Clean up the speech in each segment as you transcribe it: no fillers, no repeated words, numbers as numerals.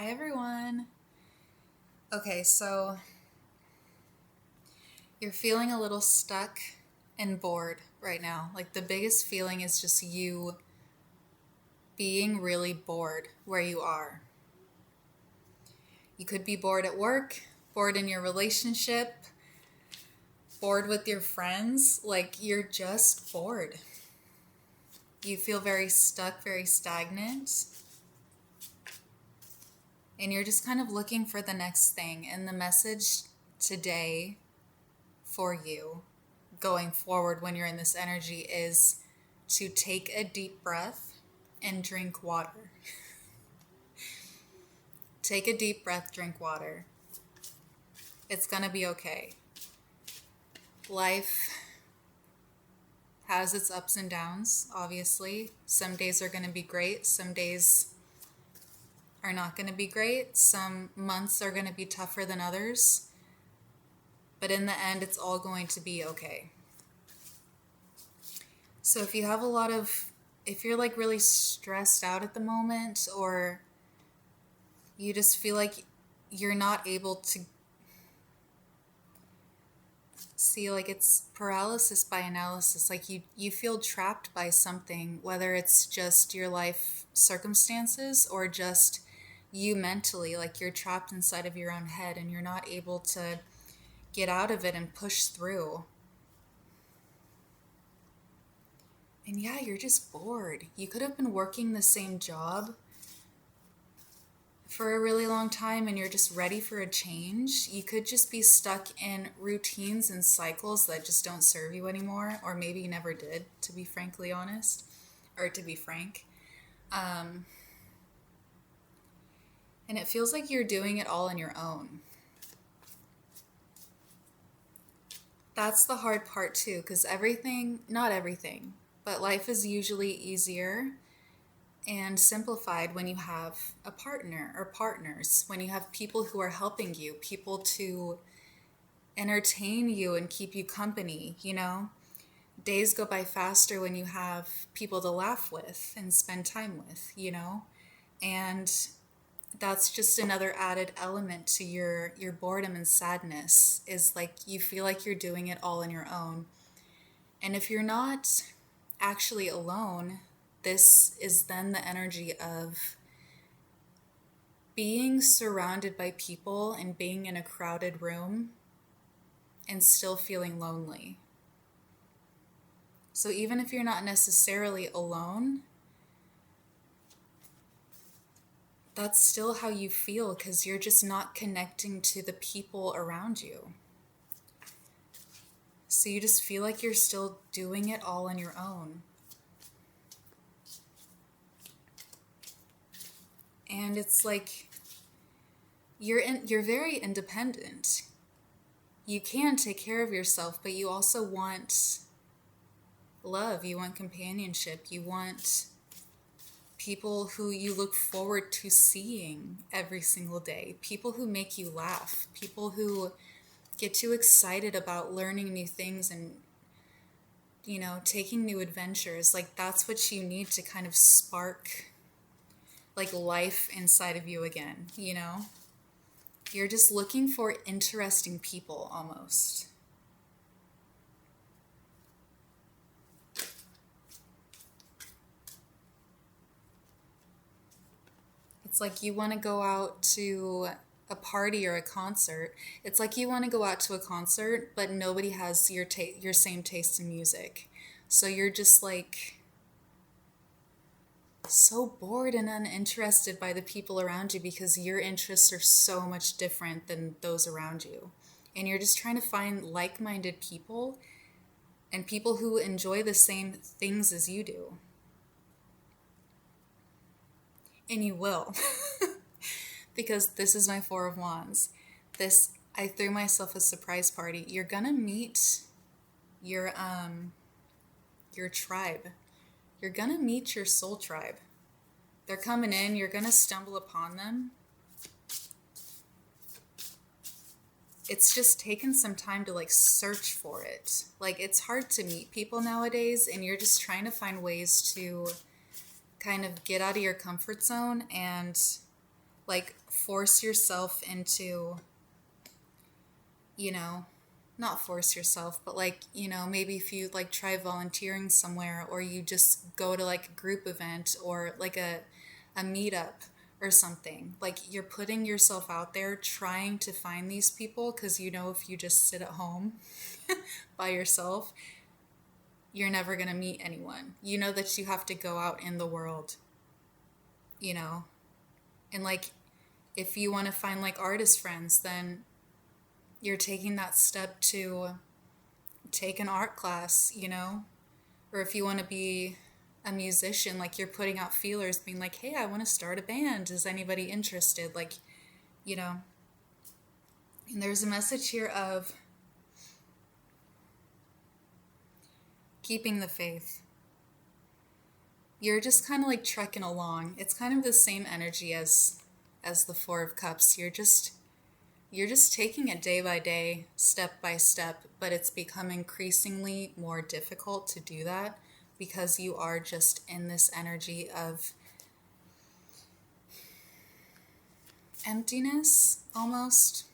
Hi, everyone. Okay, so you're feeling a little stuck and bored right now. Like the biggest feeling is just you being really bored where you are. You could be bored at work, bored in your relationship, bored with your friends. Like you're just bored. You feel very stuck, very stagnant, and you're just kind of looking for the next thing. And the message today for you going forward when you're in this energy is to take a deep breath and drink water. Take a deep breath, drink water. It's going to be okay. Life has its ups and downs, obviously. Some days are going to be great, some days are not going to be great, some months are going to be tougher than others. But in the end, it's all going to be okay. So if you're like really stressed out at the moment, or you just feel like you're not able to see, like it's paralysis by analysis, like you feel trapped by something, whether it's just your life circumstances or just you mentally, like you're trapped inside of your own head and you're not able to get out of it and push through. And yeah, you're just bored. You could have been working the same job for a really long time and you're just ready for a change. You could just be stuck in routines and cycles that just don't serve you anymore, or maybe you never did, to be frankly honest, or to be frank. Um, and it feels like you're doing it all on your own. That's the hard part too, because not everything, but life is usually easier and simplified when you have a partner or partners, when you have people who are helping you, people to entertain you and keep you company. Days go by faster when you have people to laugh with and spend time with. And that's just another added element to your boredom and sadness, is like you feel like you're doing it all on your own. And if you're not actually alone, this is then the energy of being surrounded by people and being in a crowded room and still feeling lonely. So even if you're not necessarily alone, that's still how you feel, because you're just not connecting to the people around you. So you just feel like you're still doing it all on your own. And it's like you're very independent. You can take care of yourself, but you also want love, you want companionship, you want people who you look forward to seeing every single day, people who make you laugh, people who get you excited about learning new things and taking new adventures. Like that's what you need to kind of spark like life inside of you again. You're just looking for interesting people almost. It's like you want to go out to a party or a concert. It's like you want to go out to a concert, but nobody has your same taste in music. So you're just like so bored and uninterested by the people around you because your interests are so much different than those around you. And you're just trying to find like-minded people and people who enjoy the same things as you do. And you will. Because this is my Four of Wands. I threw myself a surprise party. You're gonna meet your tribe. You're gonna meet your soul tribe. They're coming in, you're gonna stumble upon them. It's just taken some time to like search for it. Like it's hard to meet people nowadays, and you're just trying to find ways to kind of get out of your comfort zone and like force yourself into, you know, not force yourself, but like, maybe if you like try volunteering somewhere, or you just go to like a group event or like a meetup or something, like you're putting yourself out there trying to find these people, because if you just sit at home by yourself, you're never going to meet anyone. You know that you have to go out in the world, you know, and like if you want to find like artist friends, then you're taking that step to take an art class, or if you want to be a musician, like you're putting out feelers being like, hey, I want to start a band, is anybody interested, like, you know. And there's a message here of keeping the faith. You're just kind of like trekking along. It's kind of the same energy as the Four of Cups. You're just taking it day by day, step by step, but it's become increasingly more difficult to do that because you are just in this energy of emptiness, almost.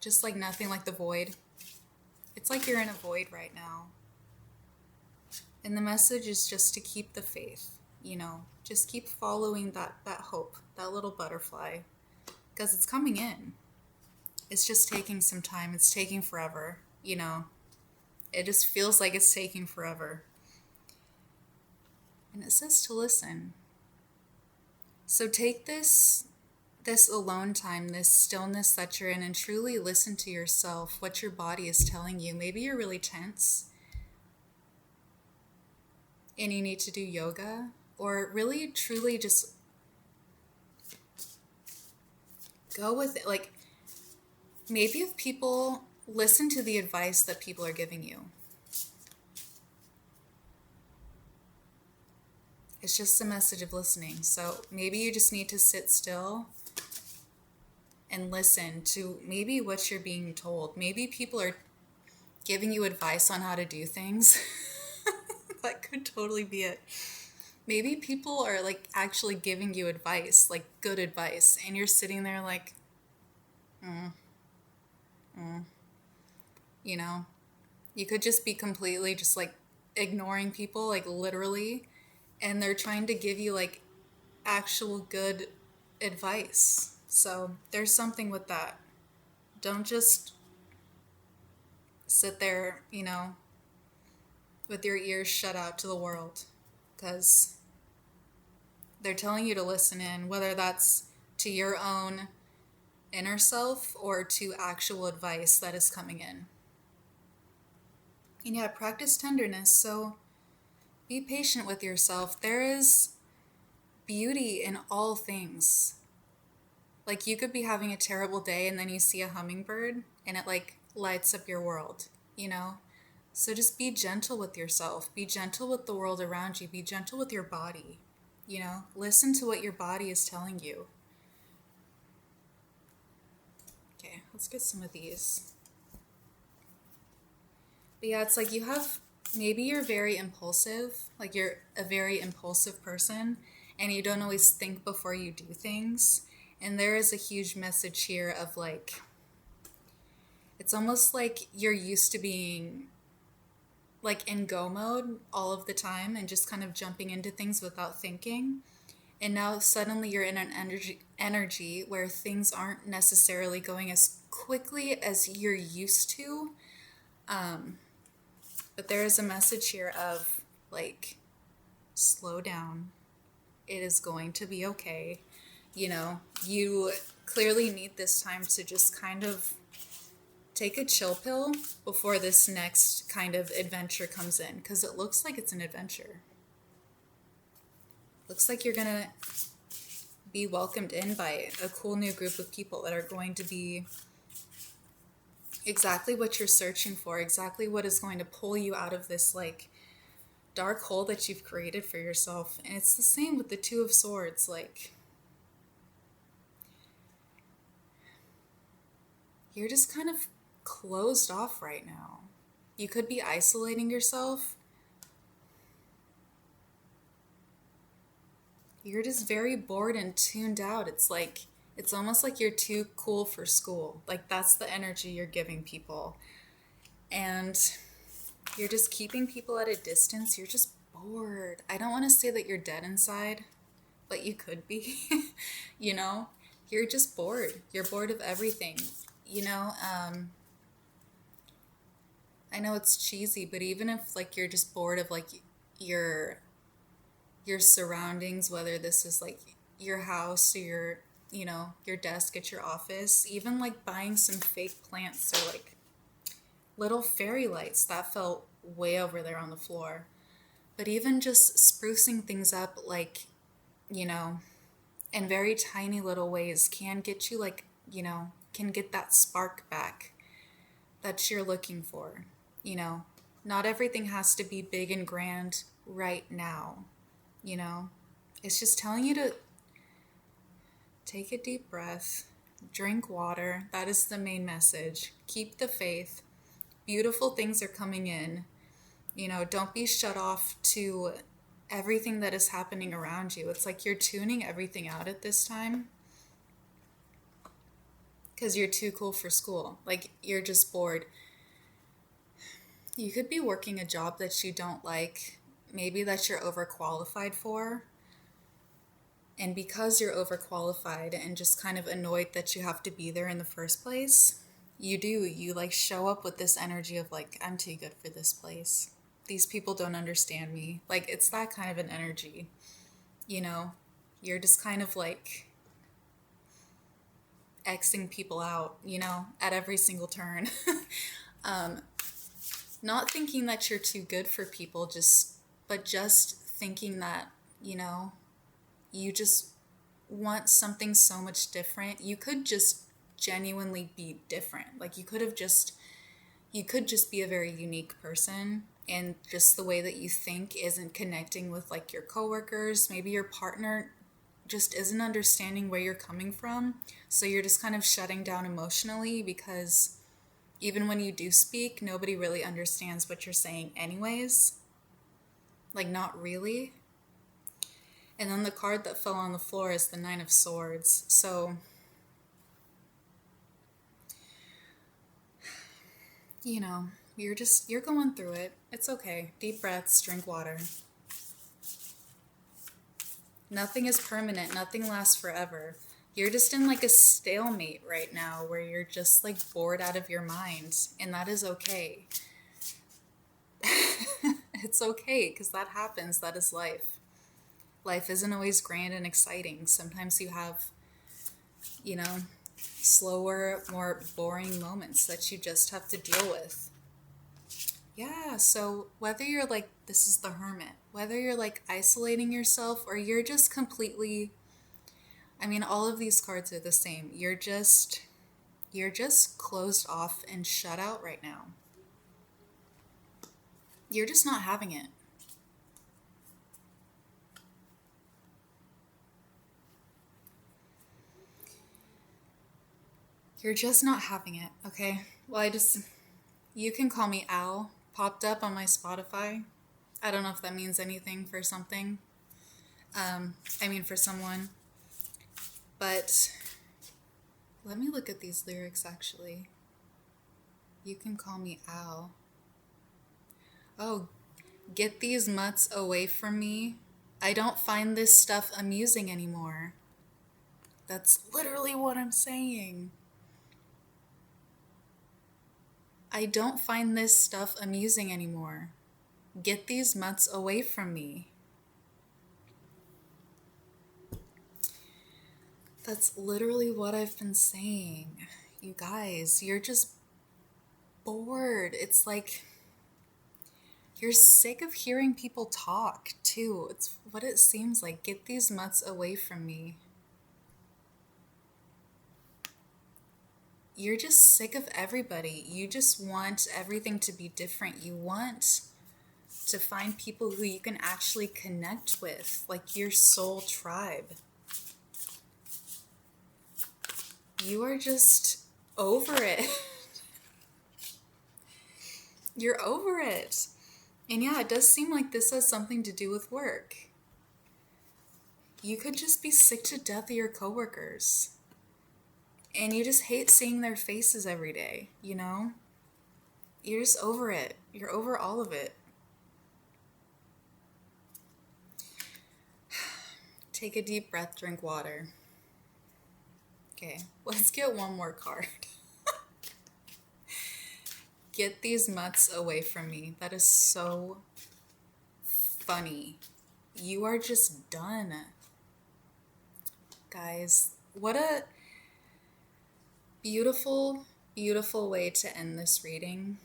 Just like nothing, like the void. It's like you're in a void right now. And the message is just to keep the faith, just keep following that hope, that little butterfly, because it's coming in. It's just taking some time. It's taking forever, It just feels like it's taking forever. And it says to listen. So take this alone time, this stillness that you're in, and truly listen to yourself, what your body is telling you. Maybe you're really tense and you need to do yoga, or really truly just go with it. Like, maybe if people listen to the advice that people are giving you, it's just a message of listening. So maybe you just need to sit still and listen to maybe what you're being told. Maybe people are giving you advice on how to do things. That could totally be it. Maybe people are like actually giving you advice, like good advice, and you're sitting there like, you could just be completely just like ignoring people, like literally, and they're trying to give you like actual good advice. So there's something with that. Don't just sit there, with your ears shut out to the world, because they're telling you to listen in, whether that's to your own inner self or to actual advice that is coming in. And yeah, practice tenderness. So be patient with yourself. There is beauty in all things. Like, you could be having a terrible day and then you see a hummingbird and it like lights up your world, So just be gentle with yourself. Be gentle with the world around you. Be gentle with your body, Listen to what your body is telling you. Okay, let's get some of these. But yeah, it's like maybe you're very impulsive, like you're a very impulsive person, and you don't always think before you do things. And there is a huge message here of like, it's almost like you're used to being like in go mode all of the time and just kind of jumping into things without thinking. And now suddenly you're in an energy where things aren't necessarily going as quickly as you're used to. But there is a message here of like, slow down. It is going to be okay. You clearly need this time to just kind of take a chill pill before this next kind of adventure comes in, because it looks like it's an adventure. Looks like you're gonna be welcomed in by a cool new group of people that are going to be exactly what you're searching for, exactly what is going to pull you out of this like dark hole that you've created for yourself. And it's the same with the Two of Swords. Like, you're just kind of closed off right now. You could be isolating yourself. You're just very bored and tuned out. It's almost like you're too cool for school. Like that's the energy you're giving people. And you're just keeping people at a distance. You're just bored. I don't want to say that you're dead inside, but you could be. you know, you're just bored. You're bored of everything. You know, I know it's cheesy, but even if like you're just bored of like your your surroundings, whether this is like your house or your desk at your office, even like buying some fake plants or like little fairy lights that felt way over there on the floor. But even just sprucing things up, like, you know, in very tiny little ways can get you, like, can get that spark back that you're looking for. You know, not everything has to be big and grand right now, you know? It's just telling you to take a deep breath, drink water. That is the main message. Keep the faith. Beautiful things are coming in. You know, don't be shut off to everything that is happening around you. It's like you're tuning everything out at this time because you're too cool for school. Like you're just bored. You could be working a job that you don't like, maybe that you're overqualified for. And because you're overqualified and just kind of annoyed that you have to be there in the first place, you like show up with this energy of like, I'm too good for this place. These people don't understand me. Like, it's that kind of an energy, you know? You're just kind of like Xing people out, at every single turn. um, Not thinking that you're too good for people, but just thinking that, you know, you just want something so much different. You could just genuinely be different. Like you could just be a very unique person, and just the way that you think isn't connecting with like your coworkers. Maybe your partner just isn't understanding where you're coming from. So you're just kind of shutting down emotionally because even when you do speak, nobody really understands what you're saying anyways. Like not really. And then the card that fell on the floor is the Nine of Swords. So, you're going through it. It's okay. Deep breaths, drink water. Nothing is permanent, nothing lasts forever. You're just in like a stalemate right now where you're just like bored out of your mind, and that is okay. It's okay because that happens. That is life. Life isn't always grand and exciting. Sometimes you have, you know, slower, more boring moments that you just have to deal with. Yeah, so whether you're like, this is the hermit, whether you're like isolating yourself or you're just completely, I mean, all of these cards are the same. You're just closed off and shut out right now. You're just not having it. You're just not having it, okay? Well, you can call me Al, popped up on my Spotify. I don't know if that means anything for something. For someone. But let me look at these lyrics actually. You can call me Al. Oh, get these mutts away from me. I don't find this stuff amusing anymore. That's literally what I'm saying. I don't find this stuff amusing anymore. Get these mutts away from me. That's literally what I've been saying. You guys, you're just bored. It's like you're sick of hearing people talk, too. It's what it seems like. Get these mutts away from me. You're just sick of everybody. You just want everything to be different. You want to find people who you can actually connect with, like your soul tribe. You are just over it. You're over it. And yeah, it does seem like this has something to do with work. You could just be sick to death of your coworkers. And you just hate seeing their faces every day, you know? You're just over it. You're over all of it. Take a deep breath, drink water. Okay, let's get one more card. Get these mutts away from me. That is so funny. You are just done. Guys, what a beautiful, beautiful way to end this reading.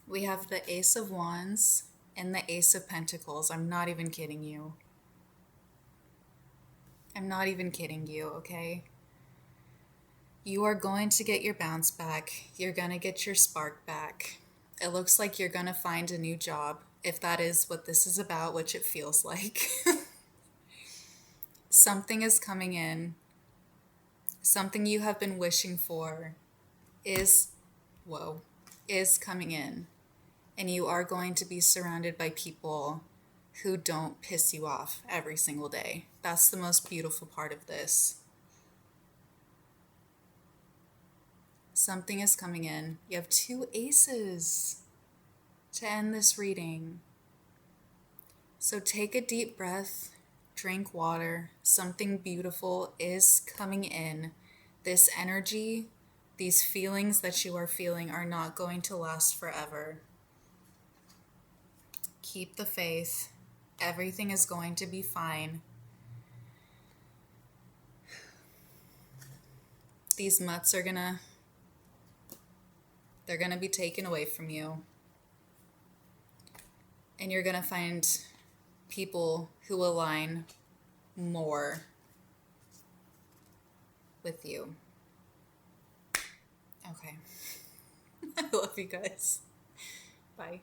We have the Ace of Wands and the Ace of Pentacles. I'm not even kidding you. I'm not even kidding you, okay? You are going to get your bounce back. You're going to get your spark back. It looks like you're going to find a new job, if that is what this is about, which it feels like. Something is coming in. Something you have been wishing for is, is coming in. And you are going to be surrounded by people who don't piss you off every single day. That's the most beautiful part of this. Something is coming in. You have 2 aces to end this reading. So take a deep breath, drink water. Something beautiful is coming in. This energy, these feelings that you are feeling are not going to last forever. Keep the faith. Everything is going to be fine. These mutts are they're gonna be taken away from you. And you're gonna find people who align more with you. Okay. I love you guys. Bye.